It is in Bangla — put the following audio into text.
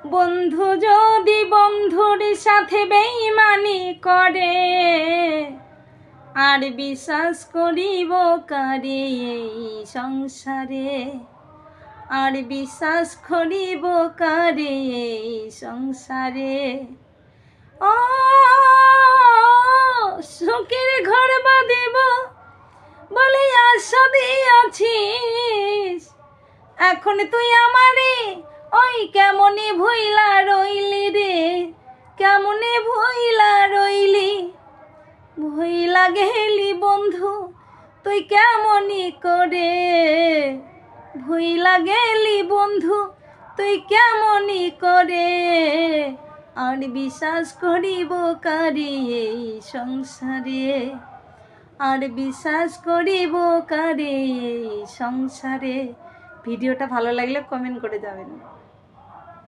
বন্ধু যদি বন্ধুর সাথে বেঈমানি করে, আর বিশ্বাস করিব কারে এই সংসারে, আর বিশ্বাস করিব কারে এই সংসারে। ও সুখের ঘর বাঁধিব বলে আশা দিয়াছিস, এখন তুই আমারে ওই কেমনে ভুইলা রইলি রে, কেমনে ভুইলা রইলি। ভুইলা গেলি বন্ধু তুই কেমনি করে, ভুইলা গেলি বন্ধু তুই কেমনি করে, আর বিশ্বাস করিব কারে এই সংসারে, আর বিশ্বাস করিব কারে এই সংসারে। ভিডিওটা ভালো লাগলে কমেন্ট করে যাবেন।